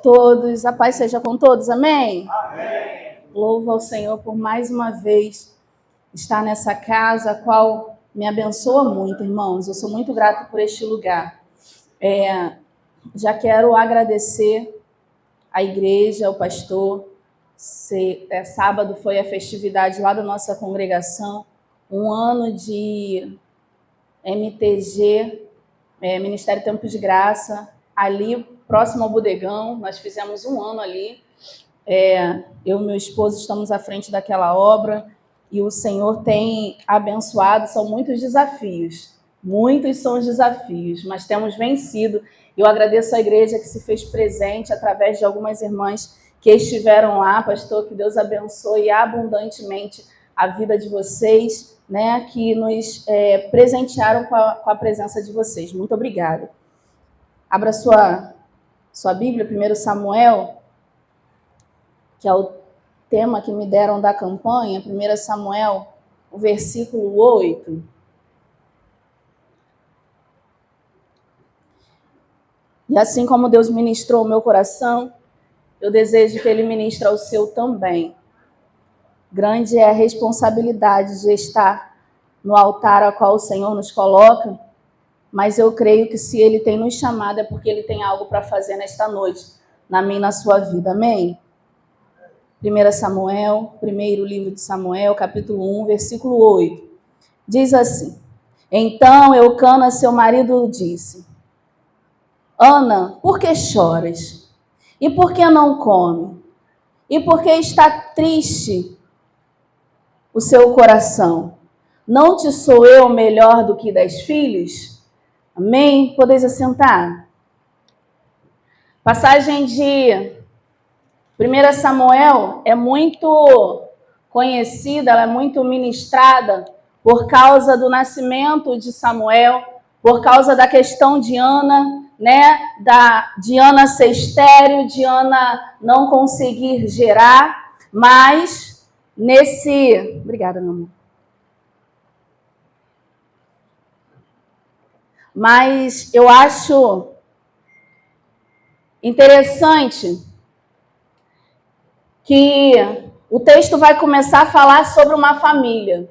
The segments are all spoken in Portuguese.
todos, a paz seja com todos, amém? Amém. Louvo ao Senhor por mais uma vez estar nessa casa, a qual me abençoa muito, irmãos. Eu sou muito grata por este lugar. Já quero agradecer à igreja, ao pastor. Sábado foi a festividade lá da nossa congregação, um ano de MTG, Ministério Tempo de Graça, ali próximo ao Bodegão. Nós fizemos um ano ali. Eu e meu esposo estamos à frente daquela obra e o Senhor tem abençoado. São muitos desafios, muitos são os desafios, mas temos vencido. Eu agradeço à igreja que se fez presente através de algumas irmãs que estiveram lá. Pastor, que Deus abençoe abundantemente a vida de vocês, né, que nos presentearam com a presença de vocês. Muito obrigada. Abra sua Bíblia, 1 Samuel, que é o tema que me deram da campanha, 1 Samuel, o versículo 8. E assim como Deus ministrou o meu coração, eu desejo que Ele ministre ao seu também. Grande é a responsabilidade de estar no altar a qual o Senhor nos coloca, mas eu creio que se Ele tem nos chamado é porque Ele tem algo para fazer nesta noite, na minha e na sua vida, amém? 1 Samuel, primeiro livro de Samuel, capítulo 1, versículo 8. Diz assim: Então Eucana, seu marido, disse: Ana, por que choras? E por que não come? E por que está triste o seu coração? Não te sou eu melhor do que 10 filhos? Amém? Podeis assentar. Passagem de 1 Samuel é muito conhecida, ela é muito ministrada por causa do nascimento de Samuel, por causa da questão de Ana, né? De Ana ser estéril, de Ana não conseguir gerar, mas nesse... Obrigada, meu amor. Mas eu acho interessante que o texto vai começar a falar sobre uma família,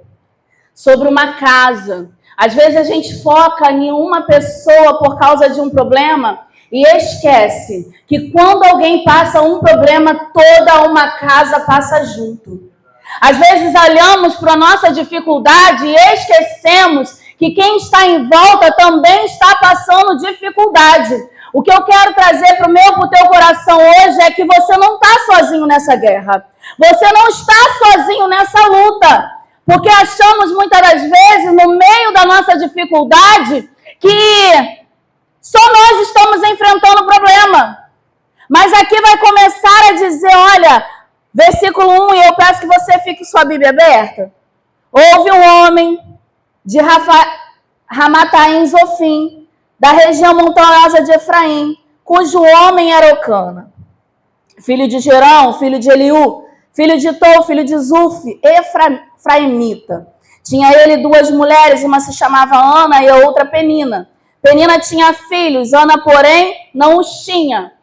sobre uma casa. Às vezes a gente foca em uma pessoa por causa de um problema e esquece que quando alguém passa um problema, toda uma casa passa junto. Às vezes olhamos para a nossa dificuldade e esquecemos que quem está em volta também está passando dificuldade. O que eu quero trazer para o teu coração hoje é que você não está sozinho nessa guerra. Você não está sozinho nessa luta. Porque achamos muitas das vezes, no meio da nossa dificuldade, que só nós estamos enfrentando o problema. Mas aqui vai começar a dizer, olha, versículo 1, e eu peço que você fique sua Bíblia aberta. Houve um homem de Ramataim Zofim, da região montanhosa de Efraim, cujo homem era Eucana, filho de Gerão, filho de Eliú, filho de Tou, filho de Zuf, Efraimita. Tinha ele 2 mulheres, uma se chamava Ana e a outra Penina. Penina tinha filhos, Ana, porém, não os tinha.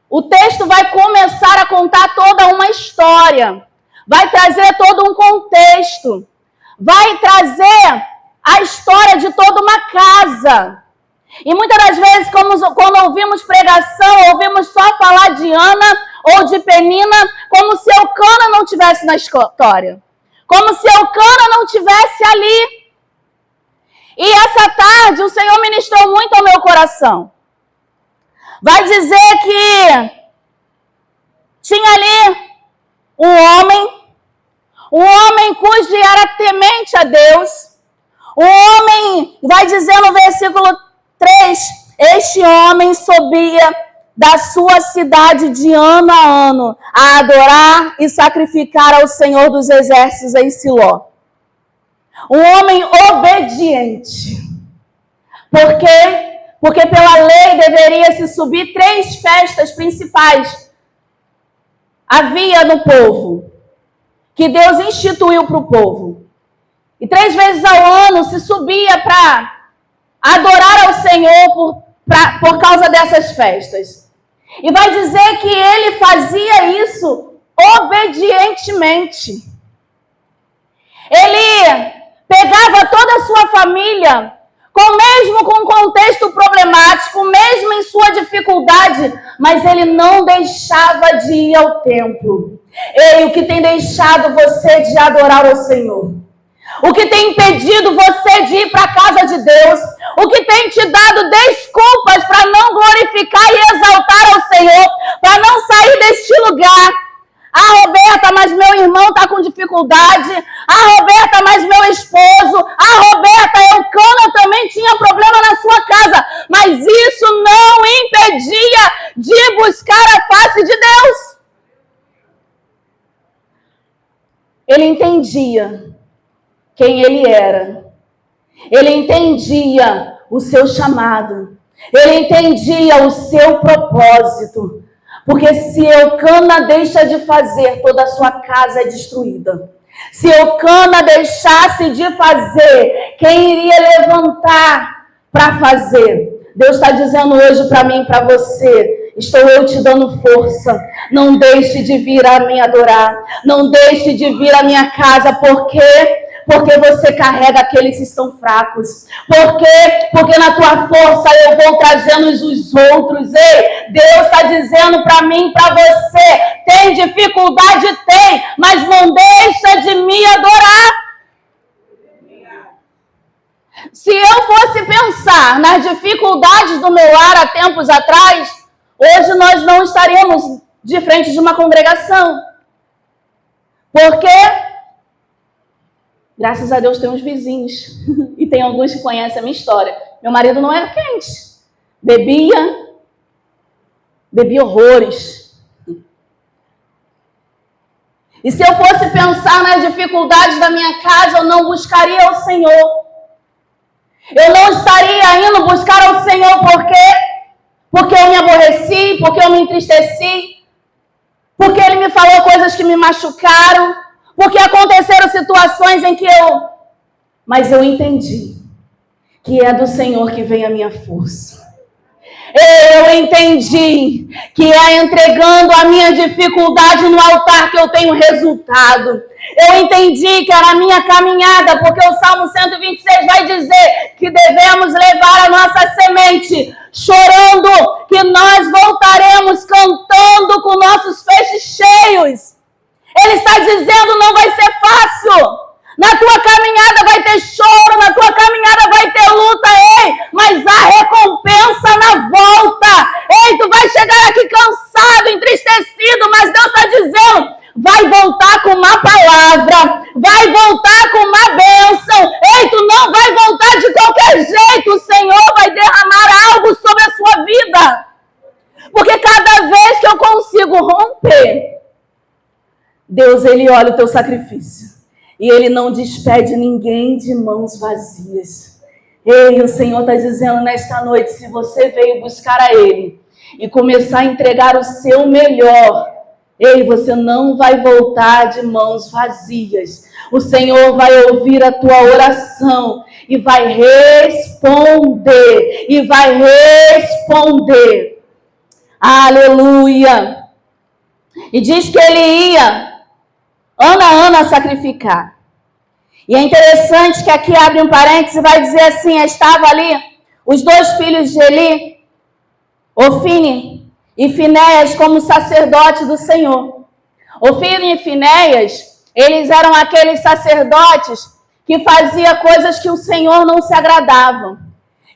O texto vai começar a contar toda uma história, vai trazer todo um contexto, vai trazer a história de toda uma casa. E muitas das vezes, quando ouvimos pregação, ouvimos só falar de Ana ou de Penina, como se Eucana não estivesse na história. Como se Eucana não estivesse ali. E essa tarde, o Senhor ministrou muito ao meu coração. Vai dizer que tinha ali um homem cujo era temente a Deus. Um homem, vai dizer no versículo 3, este homem subia da sua cidade de ano a ano a adorar e sacrificar ao Senhor dos Exércitos em Siló. Um homem obediente. Por quê? Porque pela lei deveria se subir 3 festas principais. Havia no povo, que Deus instituiu para o povo. E 3 vezes ao ano se subia para adorar ao Senhor por causa dessas festas. E vai dizer que ele fazia isso obedientemente. Ele pegava toda a sua família, mesmo com um contexto problemático, mesmo em sua dificuldade, mas ele não deixava de ir ao templo. Ei, o que tem deixado você de adorar o Senhor? O que tem impedido você de ir para a casa de Deus? O que tem te dado desculpas para não glorificar e exaltar ao Senhor? Para não sair deste lugar? Ah, Roberta, mas meu irmão está com dificuldade. Ah, Roberta, mas meu esposo. Ah, Roberta, Eucana também tinha problema na sua casa. Mas isso não impedia de buscar a face de Deus. Ele entendia quem ele era. Ele entendia o seu chamado. Ele entendia o seu propósito. Porque se Eucana deixa de fazer, toda a sua casa é destruída. Se Eucana deixasse de fazer, quem iria levantar para fazer? Deus está dizendo hoje para mim e para você: estou eu te dando força. Não deixe de vir a me adorar. Não deixe de vir à minha casa. Por quê? Porque você carrega aqueles que estão fracos. Por quê? Porque na tua força eu vou trazendo os outros. Ei, Deus está dizendo para mim e para você: tem dificuldade? Tem, mas não deixa de me adorar. Se eu fosse pensar nas dificuldades do meu lar há tempos atrás, hoje nós não estaríamos de frente de uma congregação. Por quê? Graças a Deus tem uns vizinhos. E tem alguns que conhecem a minha história. Meu marido não era crente. Bebia horrores. E se eu fosse pensar nas dificuldades da minha casa, eu não buscaria o Senhor. Eu não estaria indo buscar ao Senhor. Por quê? Porque eu me aborreci, porque eu me entristeci, porque Ele me falou coisas que me machucaram, porque aconteceram situações em que mas eu entendi que é do Senhor que vem a minha força. Eu entendi que é entregando a minha dificuldade no altar que eu tenho resultado. Eu entendi que era a minha caminhada, porque o Salmo 126 vai dizer que devemos levar a nossa semente chorando, que nós voltaremos cantando com nossos feixes cheios. Ele está dizendo: não vai ser fácil. Na tua caminhada vai ter choro, na tua caminhada vai ter luta, ei, mas há recompensa na volta. Ei, tu vai chegar aqui cansado, entristecido, mas Deus está dizendo: vai voltar com uma palavra, vai voltar com uma bênção. Ei, tu não vai voltar de qualquer jeito, o Senhor vai derramar algo sobre a sua vida. Porque cada vez que eu consigo romper, Deus, Ele olha o teu sacrifício. E Ele não despede ninguém de mãos vazias. Ei, o Senhor está dizendo nesta noite: se você veio buscar a Ele e começar a entregar o seu melhor, ei, você não vai voltar de mãos vazias. O Senhor vai ouvir a tua oração e vai responder. E vai responder. Aleluia! E diz que Ele ia ano a ano sacrificar. E é interessante que aqui abre um parênteses e vai dizer assim: estava ali os dois filhos de Eli, Ofni e Finéias, como sacerdotes do Senhor. Ofni e Finéias, eles eram aqueles sacerdotes que faziam coisas que o Senhor não se agradava,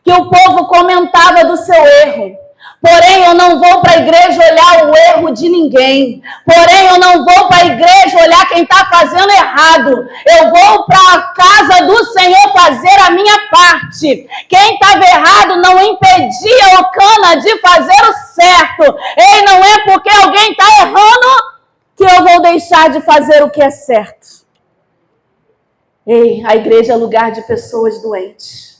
que o povo comentava do seu erro. Porém, eu não vou para a igreja olhar o erro de ninguém. Porém, eu não vou para a igreja olhar quem está fazendo errado. Eu vou para a casa do Senhor fazer a minha parte. Quem estava errado não impedia Eucana de fazer o certo. Ei, não é porque alguém está errando que eu vou deixar de fazer o que é certo. Ei, a igreja é lugar de pessoas doentes.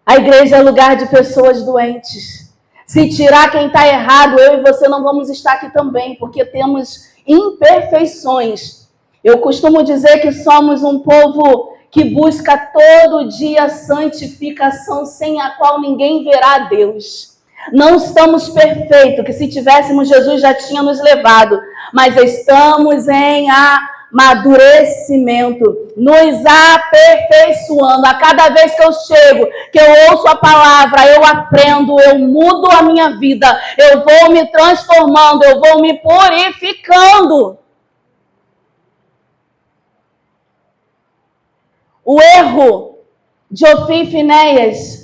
A igreja é lugar de pessoas doentes. Se tirar quem está errado, eu e você não vamos estar aqui também, porque temos imperfeições. Eu costumo dizer que somos um povo que busca todo dia santificação, sem a qual ninguém verá Deus. Não estamos perfeitos, que se tivéssemos, Jesus já tinha nos levado, mas estamos em amadurecimento, nos aperfeiçoando. A cada vez que eu chego, que eu ouço a palavra, eu aprendo, eu mudo a minha vida, eu vou me transformando, eu vou me purificando. O erro de Ofni e Finéias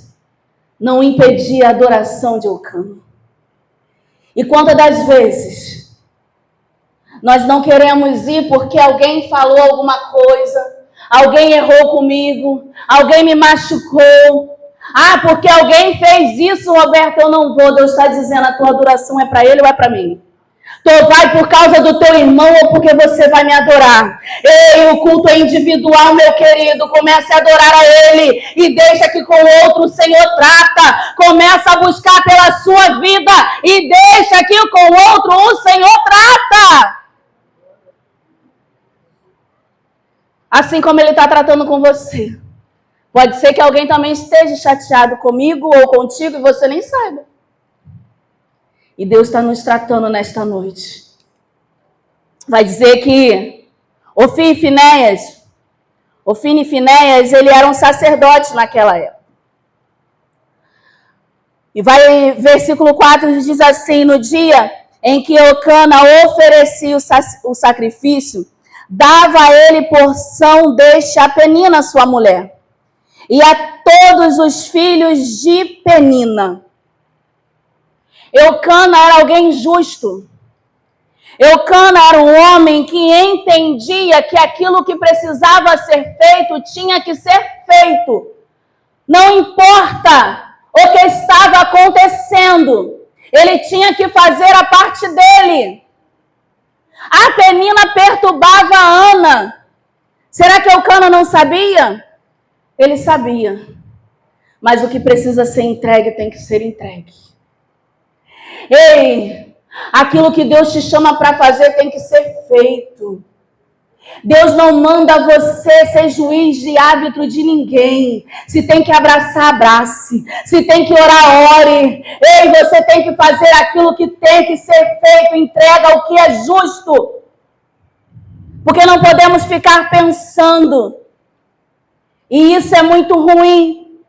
não impedia a adoração de Eucana. E quantas das vezes nós não queremos ir porque alguém falou alguma coisa, alguém errou comigo, alguém me machucou. Porque alguém fez isso, Roberto, eu não vou. Deus está dizendo, a tua adoração é para ele ou é para mim? Tu vai por causa do teu irmão ou porque você vai me adorar? Ei, o culto é individual, meu querido. Comece a adorar a ele e deixa que com o outro o Senhor trata. Começa a buscar pela sua vida e deixa que com o outro o Senhor trata. Assim como ele está tratando com você. Pode ser que alguém também esteja chateado comigo ou contigo e você nem saiba. E Deus está nos tratando nesta noite. Vai dizer que Ofni e Finéias, ele eram sacerdotes naquela época. E versículo 4 diz assim, no dia em que Eucana oferecia o sacrifício, dava a ele porção deste a Penina, sua mulher, e a todos os filhos de Penina. Eucana era alguém justo. Eucana era um homem que entendia que aquilo que precisava ser feito tinha que ser feito. Não importa o que estava acontecendo, ele tinha que fazer a parte dele. A Penina perturbava a Ana. Será que Eucana não sabia? Ele sabia. Mas o que precisa ser entregue tem que ser entregue. Ei, aquilo que Deus te chama para fazer tem que ser feito. Deus não manda você ser juiz de árbitro de ninguém. Se tem que abraçar, abrace. Se tem que orar, ore. Ei, você tem que fazer aquilo que tem que ser feito. Entrega o que é justo. Porque não podemos ficar pensando. E isso é muito ruim.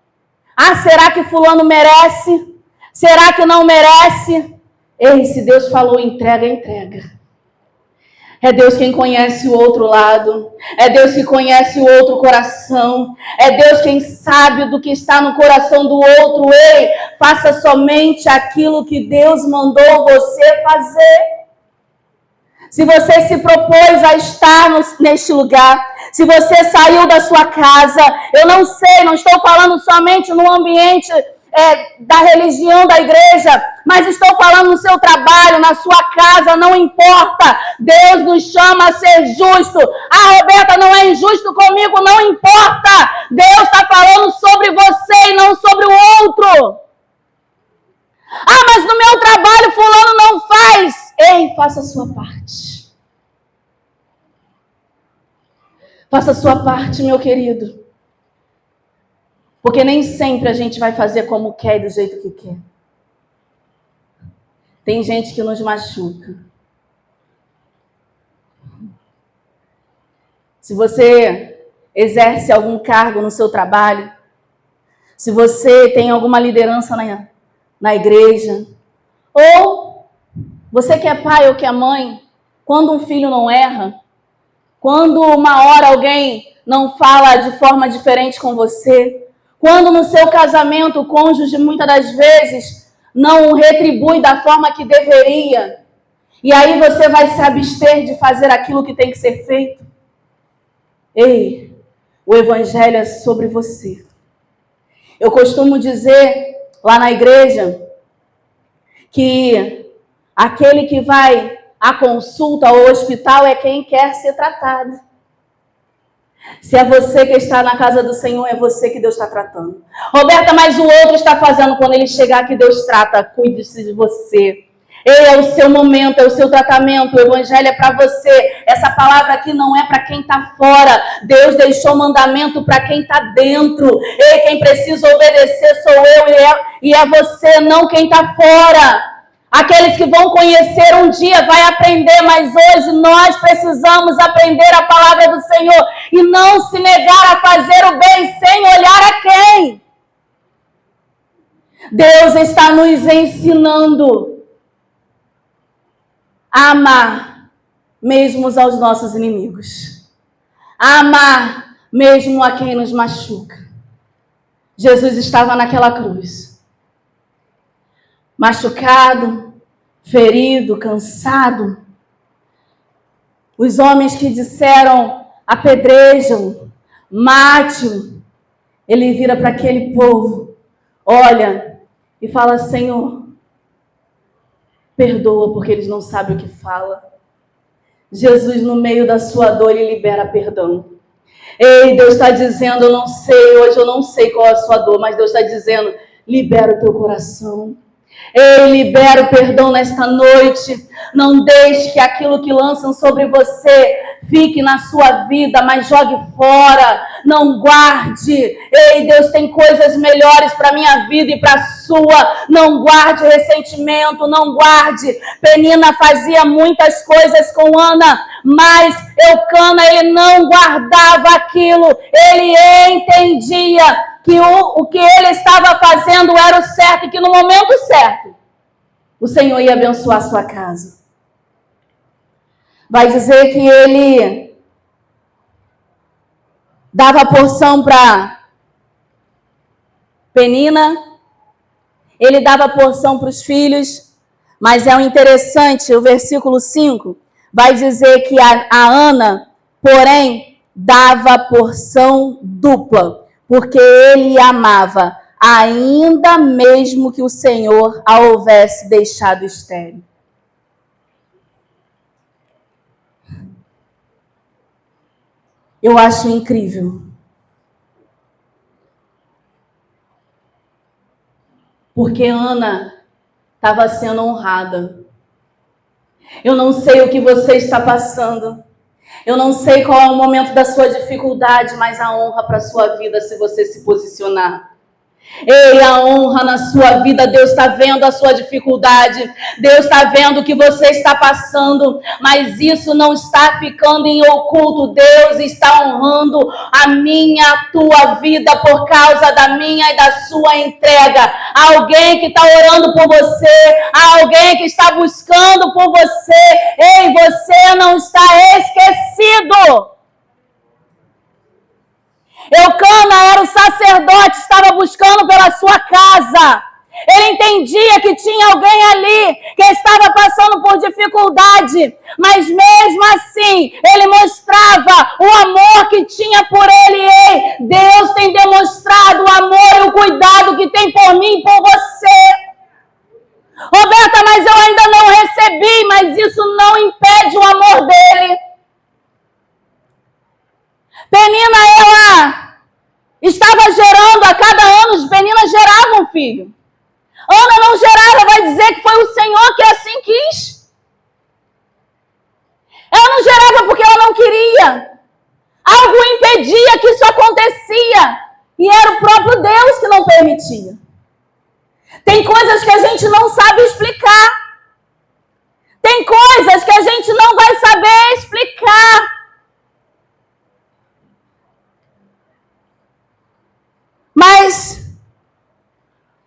Será que fulano merece? Será que não merece? Ei, se Deus falou entrega, entrega. É Deus quem conhece o outro lado. É Deus que conhece o outro coração. É Deus quem sabe do que está no coração do outro. Ei, faça somente aquilo que Deus mandou você fazer. Se você se propôs a estar neste lugar, se você saiu da sua casa, eu não sei, não estou falando somente no ambiente da religião da igreja, mas estou falando no seu trabalho, na sua casa, não importa. Deus nos chama a ser justo. Roberta, não é injusto comigo, não importa. Deus está falando sobre você e não sobre o outro. Mas no meu trabalho fulano não faz. Ei, faça a sua parte. Faça a sua parte, meu querido. Porque nem sempre a gente vai fazer como quer e do jeito que quer. Tem gente que nos machuca. Se você exerce algum cargo no seu trabalho, se você tem alguma liderança na igreja, ou você que é pai ou que é mãe, quando um filho não erra, quando uma hora alguém não fala de forma diferente com você, quando no seu casamento o cônjuge muitas das vezes não retribui da forma que deveria, e aí você vai se abster de fazer aquilo que tem que ser feito. Ei, o evangelho é sobre você. Eu costumo dizer lá na igreja que aquele que vai à consulta ao hospital é quem quer ser tratado. Se é você que está na casa do Senhor, é você que Deus está tratando. Roberta, mas o outro está fazendo. Quando ele chegar aqui, Deus trata. Cuide-se de você. Ei, é o seu momento, é o seu tratamento. O evangelho é para você. Essa palavra aqui não é para quem está fora. Deus deixou mandamento para quem está dentro. Ei, quem precisa obedecer sou eu e é você, não quem está fora. Aqueles que vão conhecer um dia vai aprender, mas hoje nós precisamos aprender a palavra do Senhor e não se negar a fazer o bem sem olhar a quem. Deus está nos ensinando a amar mesmo aos nossos inimigos. A amar mesmo a quem nos machuca. Jesus estava naquela cruz. Machucado, ferido, cansado. Os homens que disseram, apedrejam, mate-o. Ele vira para aquele povo, olha e fala, Senhor, perdoa porque eles não sabem o que fala. Jesus, no meio da sua dor, ele libera perdão. Ei, Deus está dizendo, eu não sei, hoje eu não sei qual é a sua dor, mas Deus está dizendo, libera o teu coração. Ei, libera o perdão nesta noite. Não deixe que aquilo que lançam sobre você fique na sua vida, mas jogue fora. Não guarde. Ei, Deus tem coisas melhores para a minha vida e para a sua. Não guarde ressentimento, não guarde. Penina fazia muitas coisas com Ana, mas Eucana, ele não guardava aquilo. Ele entendia que o que ele estava fazendo era o certo e que no momento certo o Senhor ia abençoar a sua casa. Vai dizer que ele dava porção para Penina, ele dava porção para os filhos, mas é interessante, o versículo 5 vai dizer que a Ana, porém, dava porção dupla, porque ele amava, ainda mesmo que o Senhor a houvesse deixado estéril. Eu acho incrível. Porque Ana estava sendo honrada. Eu não sei o que você está passando. Eu não sei qual é o momento da sua dificuldade, mas a honra para a sua vida se você se posicionar. Ei, a honra na sua vida, Deus está vendo a sua dificuldade, Deus está vendo o que você está passando, mas isso não está ficando em oculto. Deus está honrando a minha, a tua vida por causa da minha e da sua entrega. Alguém que está orando por você, alguém que está buscando por você. Ei, você não está esquecido. Eucana era o sacerdote, estava buscando pela sua casa. Ele entendia que tinha alguém ali que estava passando por dificuldade, mas mesmo assim, ele mostrava o amor que tinha por ele. Ei, Deus tem demonstrado o amor e o cuidado que tem por mim e por você. Roberta, mas eu ainda não recebi, mas isso não impede o amor dele. Penina, ela estava gerando, a cada ano, Penina gerava um filho. Ana não gerava, vai dizer que foi o Senhor que assim quis. Ela não gerava porque ela não queria. Algo impedia que isso acontecia. E era o próprio Deus que não permitia. Tem coisas que a gente não sabe explicar. Tem coisas que a gente não vai saber explicar. Mas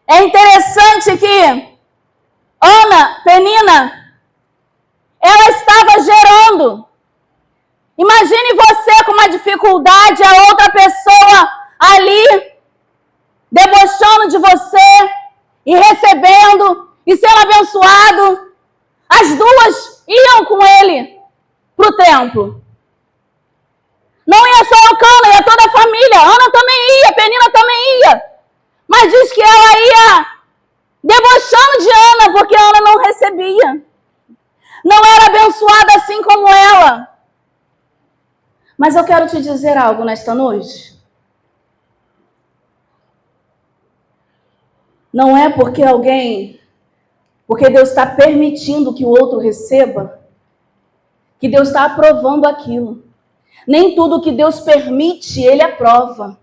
é interessante que Penina, ela estava gerando. Imagine você com uma dificuldade, a outra pessoa ali, debochando de você e recebendo e sendo abençoado. As duas iam com ele para o templo. Não ia só Eucana, ia toda a família. Ana também ia, Penina também ia. Mas diz que ela ia debochando de Ana, porque Ana não recebia. Não era abençoada assim como ela. Mas eu quero te dizer algo nesta noite. Não é porque alguém porque Deus está permitindo que o outro receba, que Deus está aprovando aquilo. Nem tudo que Deus permite, Ele aprova.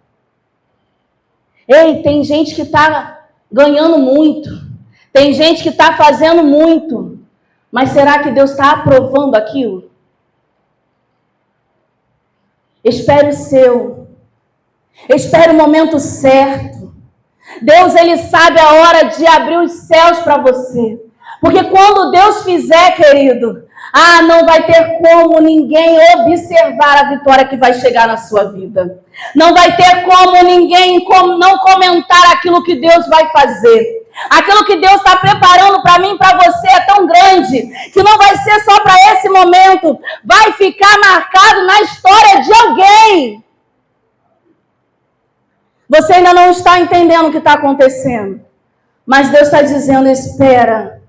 Ei, tem gente que está ganhando muito, tem gente que está fazendo muito, mas será que Deus está aprovando aquilo? Espere o seu. Espere o momento certo. Deus, Ele sabe a hora de abrir os céus para você. Porque quando Deus fizer, querido, não vai ter como ninguém observar a vitória que vai chegar na sua vida. Não vai ter como ninguém não comentar aquilo que Deus vai fazer. Aquilo que Deus está preparando para mim e para você é tão grande que não vai ser só para esse momento. Vai ficar marcado na história de alguém. Você ainda não está entendendo o que está acontecendo. Mas Deus está dizendo, espera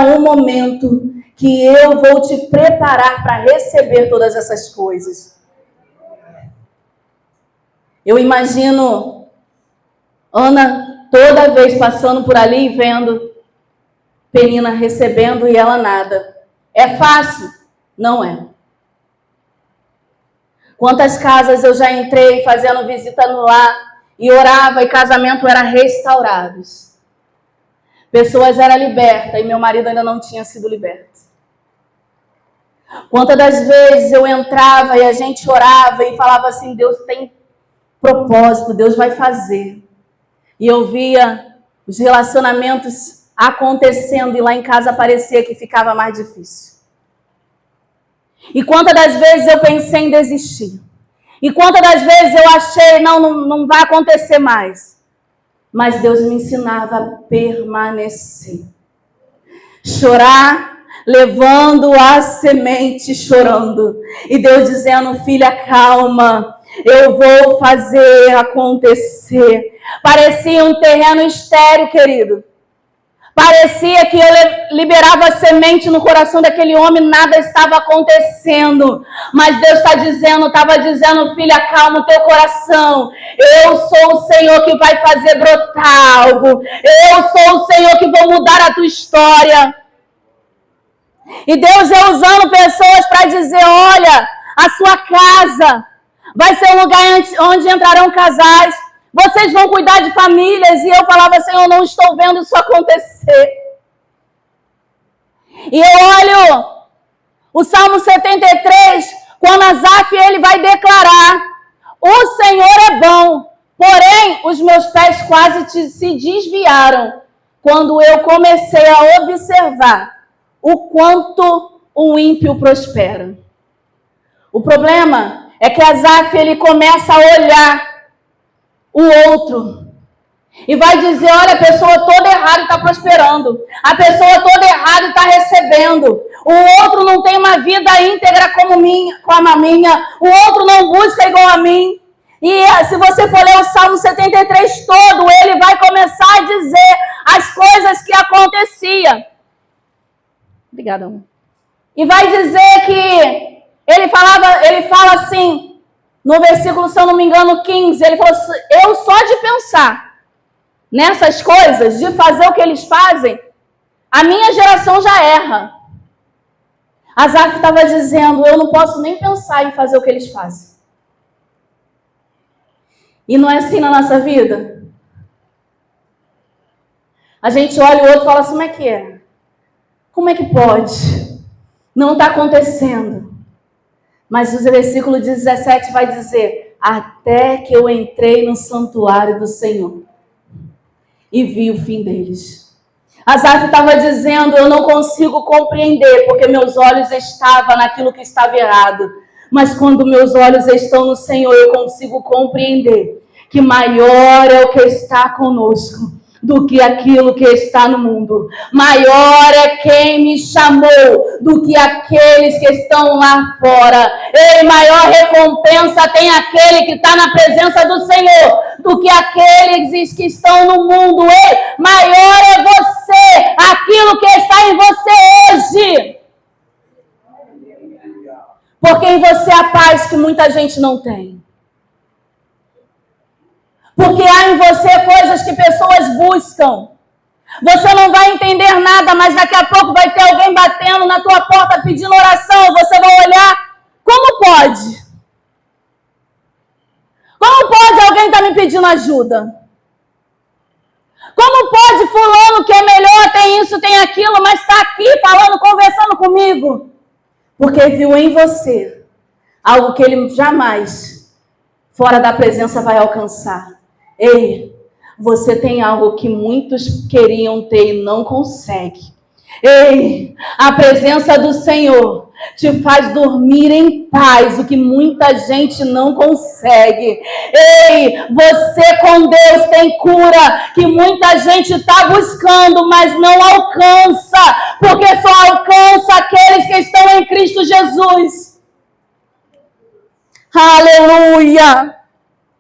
um momento que eu vou te preparar para receber todas essas coisas. Eu imagino Ana toda vez passando por ali e vendo Penina recebendo e ela nada. É fácil? Não é. Quantas casas eu já entrei fazendo visita no lar e orava e casamento era restaurados. Pessoas eram libertas e meu marido ainda não tinha sido liberto. Quantas das vezes eu entrava e a gente orava e falava assim, Deus tem propósito, Deus vai fazer. E eu via os relacionamentos acontecendo e lá em casa parecia que ficava mais difícil. E quantas das vezes eu pensei em desistir. E quantas das vezes eu achei, não vai acontecer mais. Mas Deus me ensinava a permanecer. Chorar, levando a semente, chorando. E Deus dizendo, filha, calma, eu vou fazer acontecer. Parecia um terreno estéril, querido. Parecia que eu liberava a semente no coração daquele homem, nada estava acontecendo. Mas Deus estava dizendo, filha, calma o teu coração. Eu sou o Senhor que vai fazer brotar algo. Eu sou o Senhor que vou mudar a tua história. E Deus é usando pessoas para dizer, olha, a sua casa vai ser um lugar onde entrarão casais. Vocês vão cuidar de famílias. E eu falava, Senhor, eu não estou vendo isso acontecer. E eu olho o Salmo 73, quando Asaf ele vai declarar, o Senhor é bom, porém os meus pés quase se desviaram, quando eu comecei a observar o quanto o ímpio prospera. O problema é que Asaf ele começa a olhar o outro e vai dizer, olha, a pessoa toda errada está prosperando, a pessoa toda errada está recebendo, o outro não tem uma vida íntegra como a minha, o outro não busca igual a mim. E se você for ler o Salmo 73 todo, ele vai começar a dizer as coisas que aconteciam. Obrigada, amor. E vai dizer que ele fala assim, no versículo, se eu não me engano, 15, ele falou assim, eu só de pensar nessas coisas, de fazer o que eles fazem, a minha geração já erra. Asaf estava dizendo, eu não posso nem pensar em fazer o que eles fazem. E não é assim na nossa vida? A gente olha o outro e fala assim, como é que é? Como é que pode? Não está acontecendo. Mas o versículo 17 vai dizer, até que eu entrei no santuário do Senhor e vi o fim deles. Asaf estava dizendo, eu não consigo compreender, porque meus olhos estavam naquilo que estava errado. Mas quando meus olhos estão no Senhor, eu consigo compreender que maior é o que está conosco do que aquilo que está no mundo. Maior é quem me chamou do que aqueles que estão lá fora. E maior recompensa tem aquele que está na presença do Senhor do que aqueles que estão no mundo. E maior é você, aquilo que está em você hoje. Porque em você há paz que muita gente não tem. Porque há em você coisas que pessoas buscam. Você não vai entender nada, mas daqui a pouco vai ter alguém batendo na tua porta pedindo oração. Você vai olhar, como pode? Como pode alguém estar me pedindo ajuda? Como pode fulano que é melhor, tem isso, tem aquilo, mas está aqui falando, conversando comigo? Porque viu em você algo que ele jamais, fora da presença, vai alcançar. Ei, você tem algo que muitos queriam ter e não conseguem. Ei, a presença do Senhor te faz dormir em paz, o que muita gente não consegue. Ei, você com Deus tem cura, que muita gente está buscando, mas não alcança, porque só alcança aqueles que estão em Cristo Jesus. Aleluia!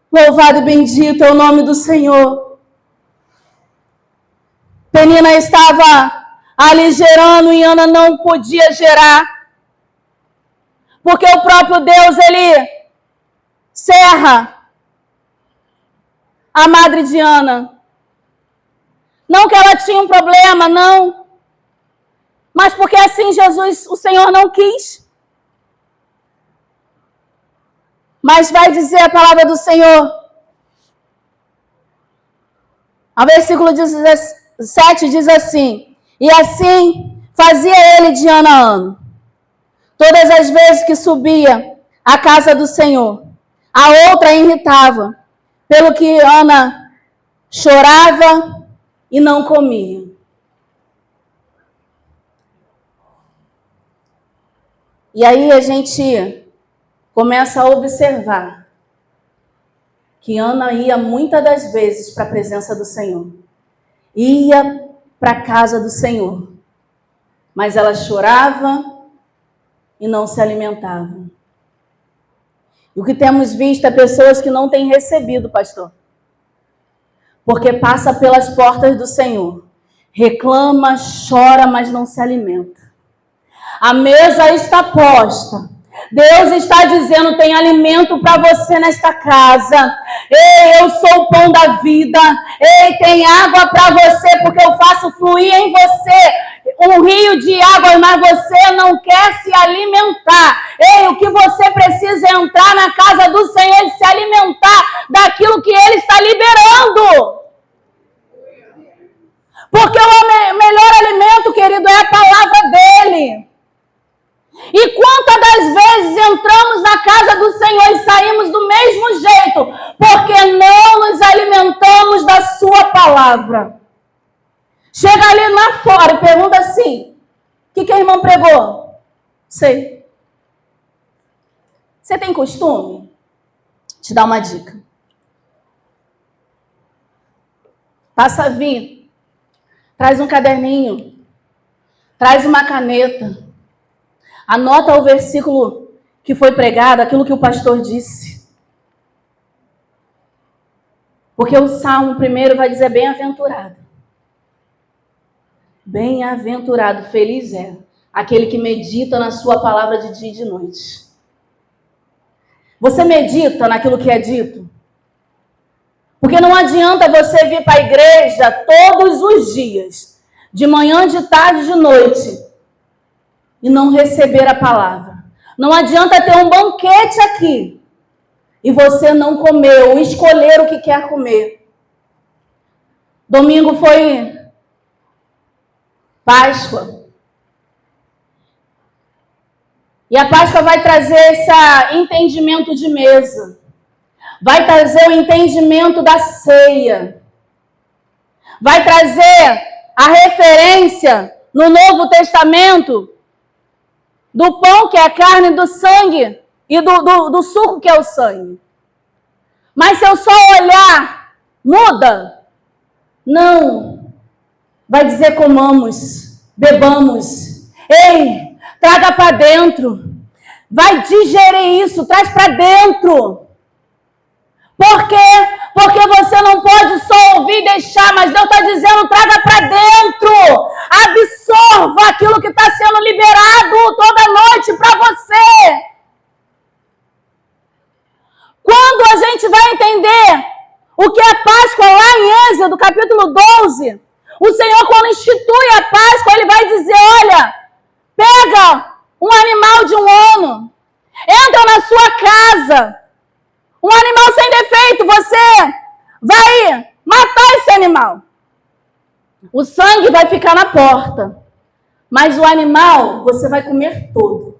Louvado e bendito é o nome do Senhor. Penina estava ali gerando e Ana não podia gerar. Porque o próprio Deus, ele cerra a madre de Ana. Não que ela tinha um problema, não. Mas porque assim Jesus, o Senhor não quis. Mas vai dizer a palavra do Senhor. Ao versículo 17 diz assim: e assim fazia ele de ano a ano. Todas as vezes que subia à casa do Senhor, a outra irritava, pelo que Ana chorava e não comia. E aí a gente começa a observar que Ana ia muitas das vezes para a presença do Senhor. Ia para a casa do Senhor. Mas ela chorava e não se alimentavam. E o que temos visto é pessoas que não têm recebido, pastor. Porque passa pelas portas do Senhor. Reclama, chora, mas não se alimenta. A mesa está posta. Deus está dizendo, tem alimento para você nesta casa. Ei, eu sou o pão da vida. Ei, tem água para você, porque eu faço fluir em você um rio de água, mas você não quer se alimentar. Ei, o que você precisa é entrar na casa do Senhor e se alimentar daquilo que Ele está liberando. Porque o melhor alimento, querido, é a palavra dEle. E quantas das vezes entramos na casa do Senhor e saímos do mesmo jeito, porque não nos alimentamos da sua palavra. Chega ali lá fora e pergunta assim, o que a irmã pregou? Sei. Você tem costume? Te dar uma dica. Passa a vir, traz um caderninho, traz uma caneta, anota o versículo que foi pregado, aquilo que o pastor disse. Porque o Salmo primeiro vai dizer bem-aventurado. Bem-aventurado, feliz é aquele que medita na sua palavra de dia e de noite. Você medita naquilo que é dito? Porque não adianta você vir para a igreja todos os dias, de manhã, de tarde, de noite, e não receber a palavra. Não adianta ter um banquete aqui e você não comer ou escolher o que quer comer. Domingo foi Páscoa. E a Páscoa vai trazer esse entendimento de mesa. Vai trazer o entendimento da ceia. Vai trazer a referência no Novo Testamento do pão, que é a carne, do sangue, e do suco, que é o sangue. Mas se eu só olhar, muda? Não. Vai dizer comamos, bebamos. Ei, traga para dentro. Vai digerir isso, traz para dentro. Por quê? Porque você não pode só ouvir e deixar, mas Deus está dizendo, traga para dentro. Absorva aquilo que está sendo liberado toda noite para você. Quando a gente vai entender o que é Páscoa lá em Êxodo, capítulo 12, O Senhor, quando institui a Páscoa, Ele vai dizer, olha, pega um animal de um ano, entra na sua casa, um animal sem defeito, você vai matar esse animal. O sangue vai ficar na porta, mas o animal você vai comer todo.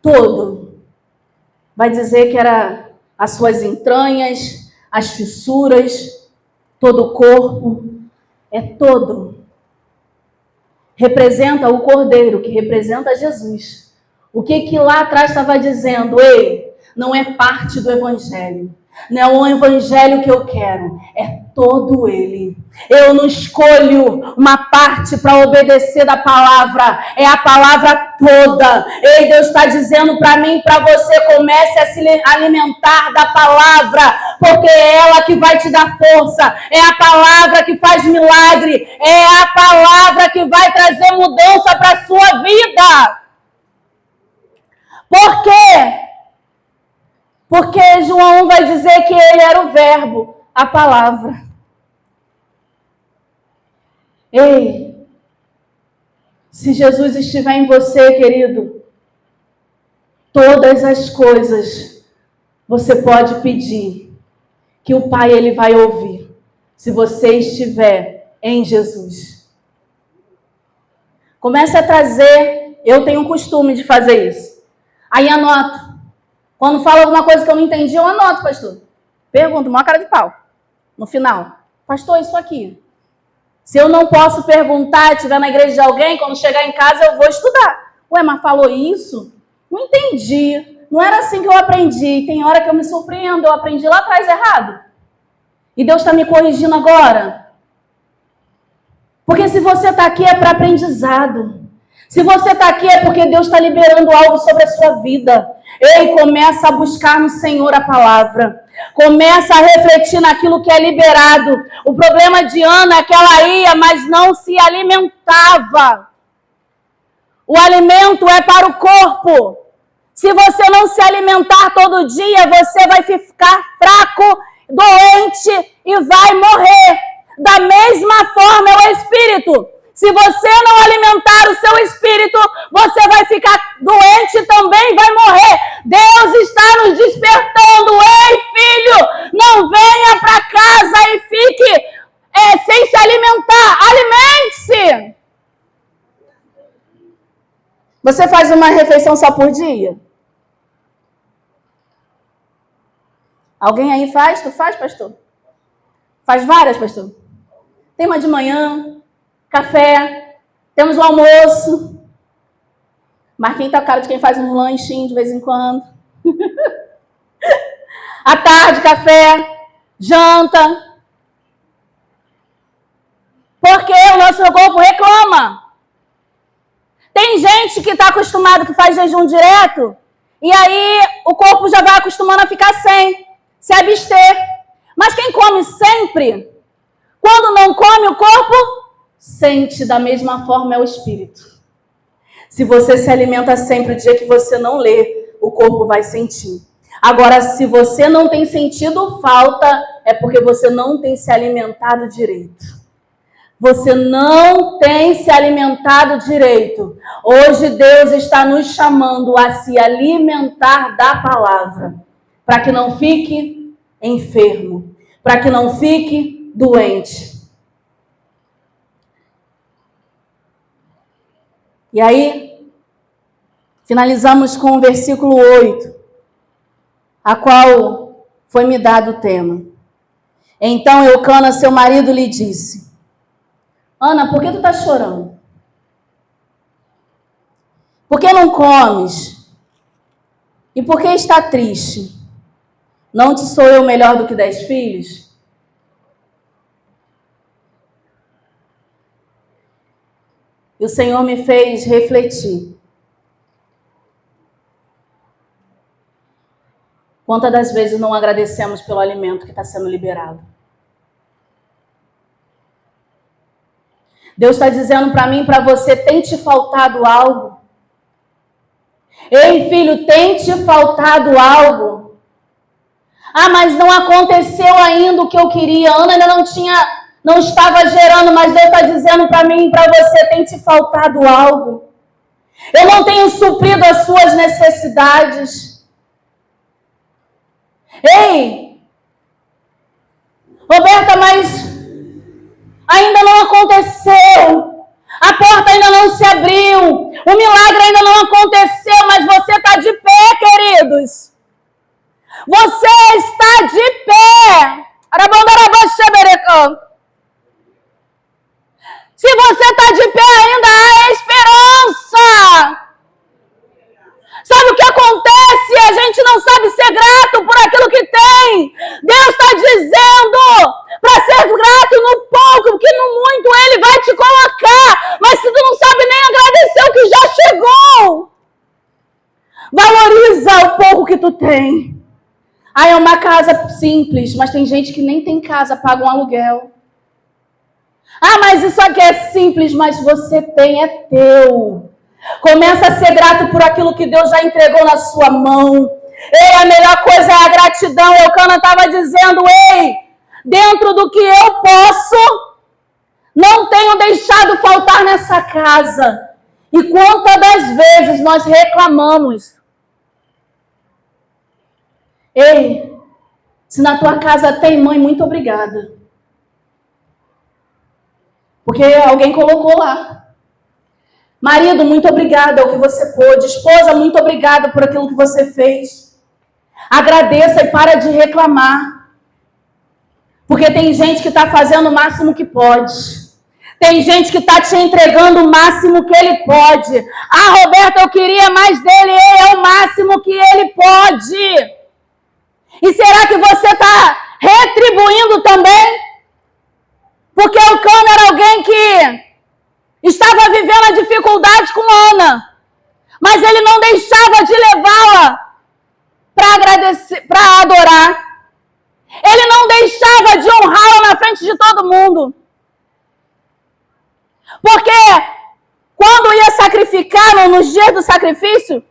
Todo. Vai dizer que era as suas entranhas, as fissuras, todo o corpo, é todo. Representa o Cordeiro, que representa Jesus. O que lá atrás estava dizendo? Ei, não é parte do Evangelho. Não é o Evangelho que eu quero, é todo ele. Eu não escolho uma parte para obedecer da palavra, é a palavra toda. Ei, Deus está dizendo para mim, para você, comece a se alimentar da palavra, porque é ela que vai te dar força, é a palavra que faz milagre, é a palavra que vai trazer mudança para a sua vida. Por quê? Porque João vai dizer que ele era o verbo, a palavra. Ei, se Jesus estiver em você, querido, todas as coisas você pode pedir, que o Pai ele vai ouvir, se você estiver em Jesus. Comece a trazer, eu tenho o costume de fazer isso. Aí anoto. Quando fala alguma coisa que eu não entendi, eu anoto, pastor. Pergunto, maior cara de pau. No final. Pastor, isso aqui. Se eu não posso perguntar, estiver na igreja de alguém, quando chegar em casa eu vou estudar. Ué, mas falou isso? Não entendi. Não era assim que eu aprendi. Tem hora que eu me surpreendo. Eu aprendi lá atrás errado. E Deus está me corrigindo agora. Porque se você está aqui é para aprendizado. Se você está aqui é porque Deus está liberando algo sobre a sua vida. Ei, começa a buscar no Senhor a palavra. Começa a refletir naquilo que é liberado. O problema de Ana é que ela ia, mas não se alimentava. O alimento é para o corpo. Se você não se alimentar todo dia, você vai ficar fraco, doente e vai morrer. Da mesma forma é o espírito. Se você não alimentar o seu espírito, você vai ficar doente também, vai morrer. Deus está nos despertando. Ei, filho, não venha para casa e fique sem se alimentar. Alimente-se. Você faz uma refeição só por dia? Alguém aí faz? Tu faz, pastor? Faz várias, pastor? Tem uma de manhã, café, temos o almoço. Marquinhos tá cara de quem faz um lanchinho de vez em quando. À tarde, café, janta. Porque o nosso corpo reclama. Tem gente que está acostumado, que faz jejum direto, e aí o corpo já vai acostumando a ficar sem, se abster. Mas quem come sempre, quando não come, o corpo sente. Da mesma forma é o espírito. Se você se alimenta sempre, o dia que você não lê, o corpo vai sentir. Agora, se você não tem sentido falta, é porque você não tem se alimentado direito. Você não tem se alimentado direito. Hoje Deus está nos chamando a se alimentar da palavra, para que não fique enfermo, para que não fique doente. E aí, finalizamos com o versículo 8, a qual foi me dado o tema. Então Eucana, seu marido, lhe disse: Ana, por que tu está chorando? Por que não comes? E por que está triste? Não te sou eu melhor do que 10 filhos? E o Senhor me fez refletir. Quantas das vezes não agradecemos pelo alimento que está sendo liberado? Deus está dizendo para mim e para você: tem te faltado algo? Ei, filho, tem te faltado algo? Ah, mas não aconteceu ainda o que eu queria. Ana ainda não estava gerando, mas Deus está dizendo para mim e para você, tem te faltado algo. Eu não tenho suprido as suas necessidades. Ei, Roberta, mas ainda não aconteceu. A porta ainda não se abriu. O milagre ainda não aconteceu, mas você está de pé, queridos. Você está de pé. Se você está de pé, ainda há esperança. Sabe o que acontece? A gente não sabe ser grato por aquilo que tem. Deus está dizendo para ser grato no pouco, porque no muito Ele vai te colocar. Mas se tu não sabe nem agradecer o que já chegou, valoriza o pouco que tu tem. Ah, é uma casa simples, mas tem gente que nem tem casa, paga um aluguel. Ah, mas isso aqui é simples, mas você tem, é teu. Começa a ser grato por aquilo que Deus já entregou na sua mão. Ei, a melhor coisa é a gratidão. Eucana estava dizendo, ei, dentro do que eu posso, não tenho deixado faltar nessa casa. E quantas das vezes nós reclamamos? Ei, se na tua casa tem, mãe, muito obrigada. Porque alguém colocou lá. Marido, muito obrigada ao que você pôde. Esposa, muito obrigada por aquilo que você fez. Agradeça e para de reclamar. Porque tem gente que está fazendo o máximo que pode. Tem gente que está te entregando o máximo que ele pode. Ah, Roberta, eu queria mais dele. Ele é o máximo que ele pode. E será que você está retribuindo também? Porque o Cana era alguém que estava vivendo a dificuldade com Ana. Mas ele não deixava de levá-la para agradecer, para adorar. Ele não deixava de honrá-la na frente de todo mundo. Porque quando ia sacrificar, nos dias do sacrifício,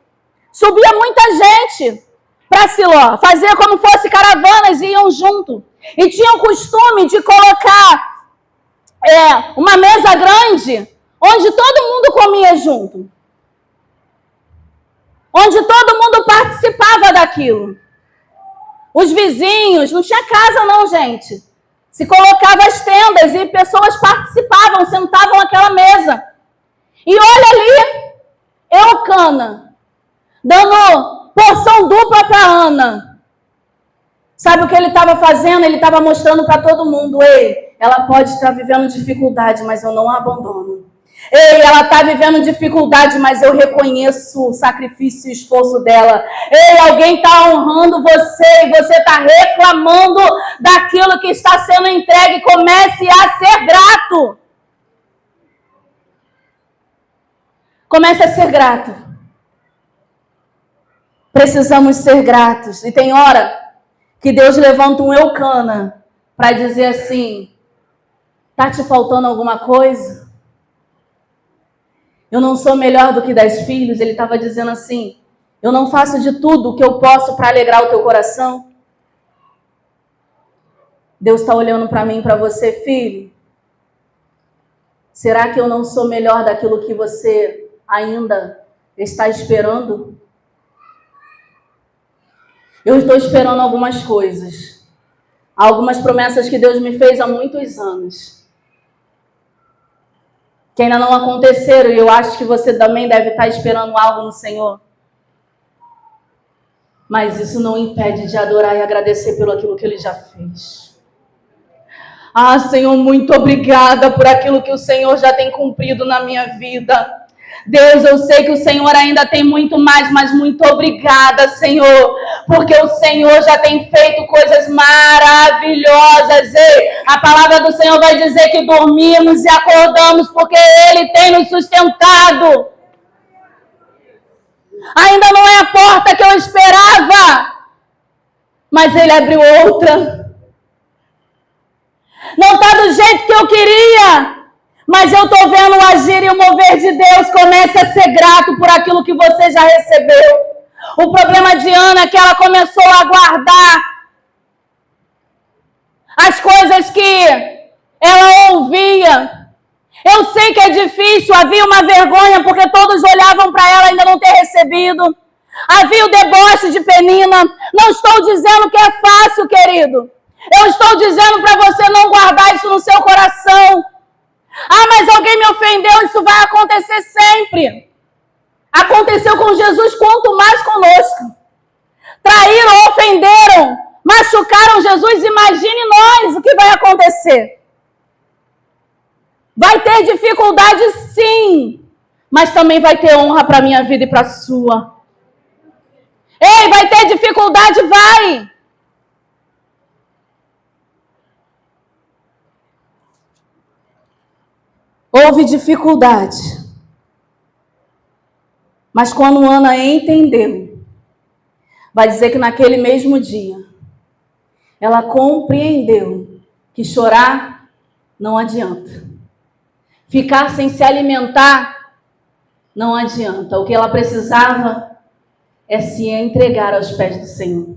subia muita gente para Siló. Fazia como fosse caravanas e iam junto. E tinham o costume de colocar uma mesa grande, onde todo mundo comia junto. Onde todo mundo participava daquilo. Os vizinhos, não tinha casa não, gente. Se colocava as tendas e pessoas participavam, sentavam naquela mesa. E olha ali, Eucana, dando porção dupla para Ana. Sabe o que ele estava fazendo? Ele estava mostrando para todo mundo, ei, ela pode estar vivendo dificuldade, mas eu não a abandono. Ei, ela está vivendo dificuldade, mas eu reconheço o sacrifício e o esforço dela. Ei, alguém está honrando você e você está reclamando daquilo que está sendo entregue. Comece a ser grato. Comece a ser grato. Precisamos ser gratos. E tem hora que Deus levanta um Eucana para dizer assim, está te faltando alguma coisa? Eu não sou melhor do que 10 filhos. Ele estava dizendo assim, eu não faço de tudo o que eu posso para alegrar o teu coração. Deus está olhando para mim e para você, filho. Será que eu não sou melhor daquilo que você ainda está esperando? Eu estou esperando algumas coisas. Algumas promessas que Deus me fez há muitos anos. Que ainda não aconteceram, e eu acho que você também deve estar esperando algo no Senhor. Mas isso não impede de adorar e agradecer pelo aquilo que Ele já fez. Ah, Senhor, muito obrigada por aquilo que o Senhor já tem cumprido na minha vida. Deus, eu sei que o Senhor ainda tem muito mais, mas muito obrigada, Senhor, porque o Senhor já tem feito coisas maravilhosas. Ei, a palavra do Senhor vai dizer que dormimos e acordamos porque Ele tem nos sustentado. Ainda não é a porta que eu esperava, mas Ele abriu outra. Não está do jeito que eu queria, mas eu estou vendo o agir e o mover de Deus. Comece a ser grato por aquilo que você já recebeu. O problema de Ana é que ela começou a guardar as coisas que ela ouvia. Eu sei que é difícil, havia uma vergonha porque todos olhavam para ela ainda não ter recebido. Havia o deboche de Penina. Não estou dizendo que é fácil, querido. Eu estou dizendo para você não guardar isso no seu coração. Ah, mas alguém me ofendeu, isso vai acontecer sempre. Aconteceu com Jesus, quanto mais conosco. Traíram, ofenderam, machucaram Jesus, imagine nós o que vai acontecer. Vai ter dificuldade sim, mas também vai ter honra para a minha vida e para a sua. Ei, vai ter dificuldade, vai. Houve dificuldade. Mas quando Ana entendeu, vai dizer que naquele mesmo dia, ela compreendeu que chorar não adianta. Ficar sem se alimentar não adianta. O que ela precisava é se entregar aos pés do Senhor.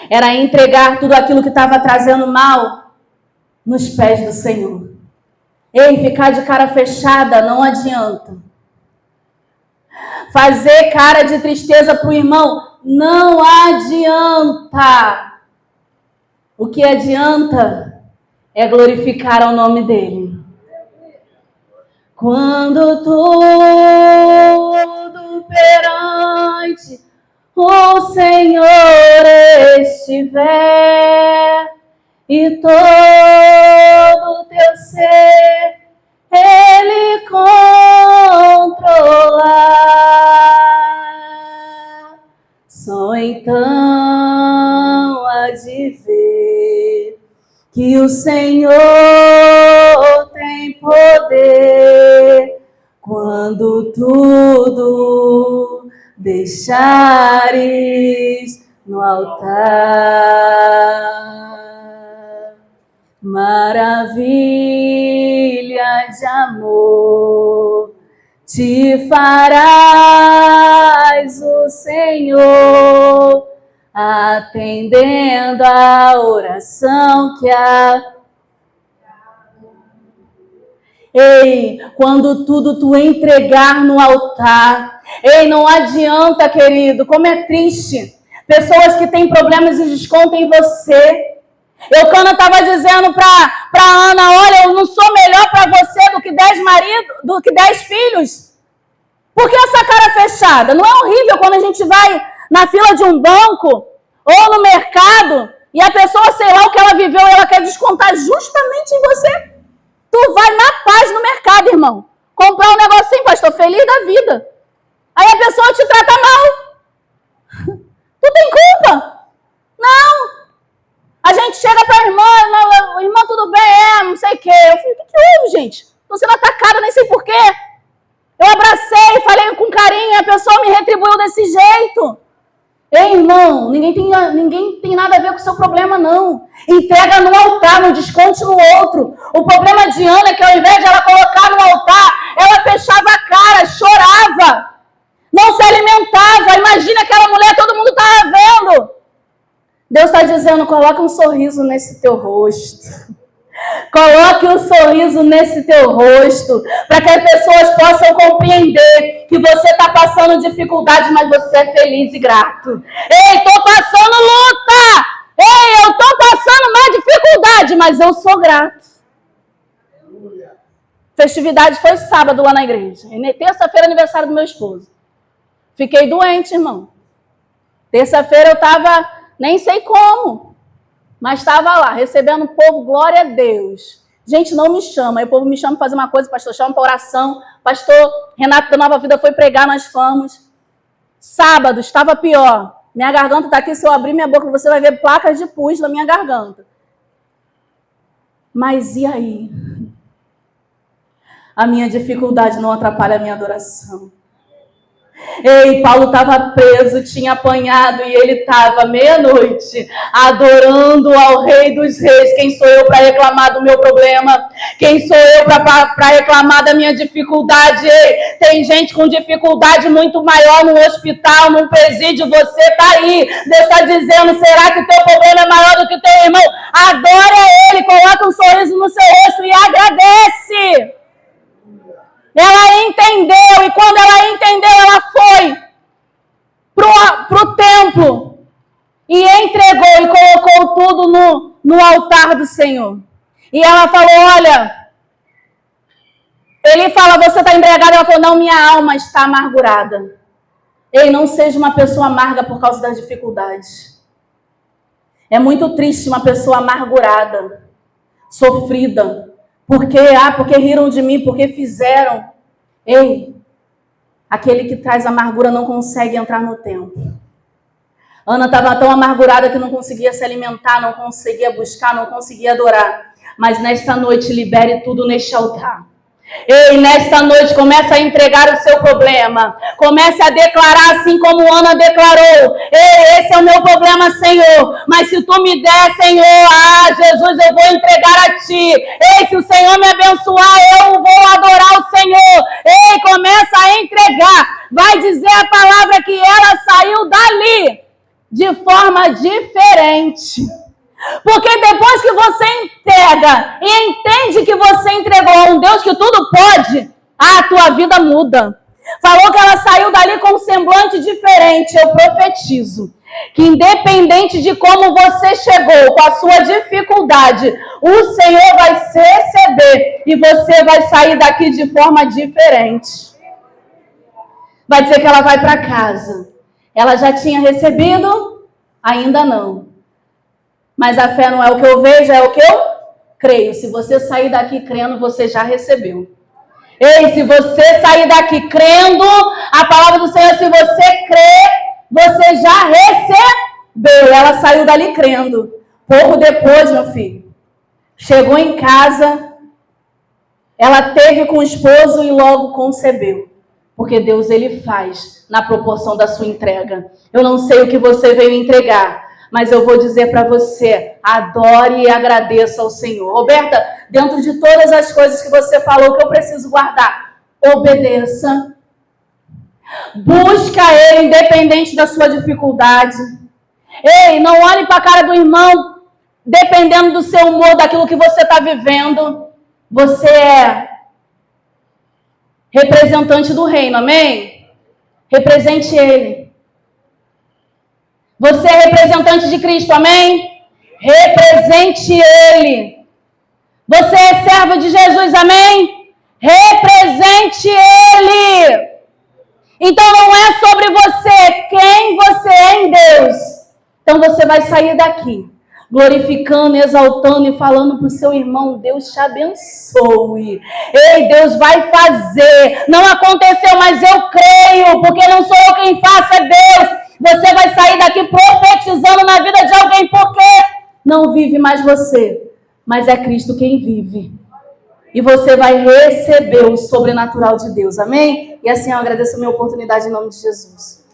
Era entregar tudo aquilo que estava trazendo mal nos pés do Senhor. Ei, ficar de cara fechada não adianta. Fazer cara de tristeza para o irmão não adianta. O que adianta é glorificar ao nome dele. Quando tudo perante o Senhor estiver e todo teu ser Ele controlar, só então há de ver que o Senhor tem poder quando tudo deixares no altar. Maravilha de amor te farás o Senhor, atendendo a oração que há. Ei, quando tudo tu entregar no altar, ei, não adianta, querido, como é triste, pessoas que têm problemas e descontam em você. Eucana estava dizendo para Ana, olha, eu não sou melhor para você do que 10 maridos, do que 10 filhos. Por que essa cara fechada? Não é horrível quando a gente vai na fila de um banco ou no mercado e a pessoa, sei lá o que ela viveu e ela quer descontar justamente em você? Tu vai na paz no mercado, irmão, comprar um negocinho, pastor, feliz da vida. Aí a pessoa te trata mal. Tu tem culpa? Não. A gente chega para a irmã, irmã, tudo bem? Não sei o quê. Eu falei, o que houve, gente? Estou sendo atacada, nem sei porquê. Eu abracei, falei com carinho, e a pessoa me retribuiu desse jeito. Ei, irmão, ninguém tem nada a ver com o seu problema, não. Entrega no altar, não desconte no outro. O problema de Ana é que ao invés de ela colocar no altar, ela fechava a cara, chorava. Não se alimentava. Imagina aquela mulher, todo mundo estava vendo. Deus está dizendo, coloca um sorriso nesse teu rosto. Coloque um sorriso nesse teu rosto, para que as pessoas possam compreender que você está passando dificuldade, mas você é feliz e grato. Ei, estou passando luta! Ei, eu estou passando mais dificuldade, mas eu sou grato. Festividade foi sábado lá na igreja. E terça-feira, aniversário do meu esposo. Fiquei doente, irmão. Terça-feira eu estava, nem sei como, mas estava lá, recebendo o povo, glória a Deus. Gente, não me chama. Aí o povo me chama para fazer uma coisa, pastor, chama para oração. Pastor Renato da Nova Vida foi pregar, nós fomos. Sábado, estava pior. Minha garganta está aqui, se eu abrir minha boca, você vai ver placas de pus na minha garganta. Mas e aí? A minha dificuldade não atrapalha a minha adoração. Ei, Paulo estava preso, tinha apanhado e ele estava meia-noite adorando ao Rei dos Reis. Quem sou eu para reclamar do meu problema? Quem sou eu para reclamar da minha dificuldade? Ei, tem gente com dificuldade muito maior no hospital, num presídio, você está aí. Deus está dizendo, será que o teu problema é maior do que o teu irmão? Adora ele, coloca um sorriso no seu rosto e agradece. Ela entendeu, e quando ela entendeu, ela foi pro templo e entregou e colocou tudo no altar do Senhor. E ela falou, olha, ele fala, você está embriagada? Ela falou, não, minha alma está amargurada. Ei, não seja uma pessoa amarga por causa das dificuldades. É muito triste uma pessoa amargurada, sofrida, porque riram de mim, porque fizeram. Ei, aquele que traz amargura não consegue entrar no templo. Ana estava tão amargurada que não conseguia se alimentar, não conseguia buscar, não conseguia adorar. Mas nesta noite, libere tudo neste altar. Ei, nesta noite, comece a entregar o seu problema. Comece a declarar assim como Ana declarou. Ei, esse é o meu problema, Senhor. Mas se tu me der, Senhor, Jesus, eu vou entregar a ti. Ei, se o Senhor me abençoar, eu vou adorar o Senhor. Ei, começa a entregar. Vai dizer a palavra que ela saiu dali de forma diferente. Porque depois que você entrega e entende que você entregou a um Deus que tudo pode, a tua vida muda. Falou que ela saiu dali com um semblante diferente. Eu profetizo que independente de como você chegou, com a sua dificuldade, o Senhor vai se receber e você vai sair daqui de forma diferente. Vai dizer que ela vai para casa. Ela já tinha recebido? Ainda não. Mas a fé não é o que eu vejo, é o que eu creio. Se você sair daqui crendo, você já recebeu. Ei, se você sair daqui crendo, a palavra do Senhor, se você crê, você já recebeu. Ela saiu dali crendo. Pouco depois, meu filho, chegou em casa, ela teve com o esposo e logo concebeu. Porque Deus, ele faz na proporção da sua entrega. Eu não sei o que você veio entregar, mas eu vou dizer para você, adore e agradeça ao Senhor. Roberta, dentro de todas as coisas que você falou que eu preciso guardar, obedeça. Busca Ele, independente da sua dificuldade. Ei, não olhe para a cara do irmão, dependendo do seu humor, daquilo que você está vivendo. Você é representante do reino, amém? Represente Ele. Você é representante de Cristo, amém? Represente Ele. Você é servo de Jesus, amém? Represente Ele. Então não é sobre você, quem você é em Deus. Então você vai sair daqui, glorificando, exaltando e falando para o seu irmão, Deus te abençoe. Ei, Deus vai fazer. Não aconteceu, mas eu creio, porque não sou eu quem faço, é Deus. Você vai sair daqui profetizando na vida de alguém, porque não vive mais você, mas é Cristo quem vive. E você vai receber o sobrenatural de Deus, amém? E assim eu agradeço a minha oportunidade em nome de Jesus.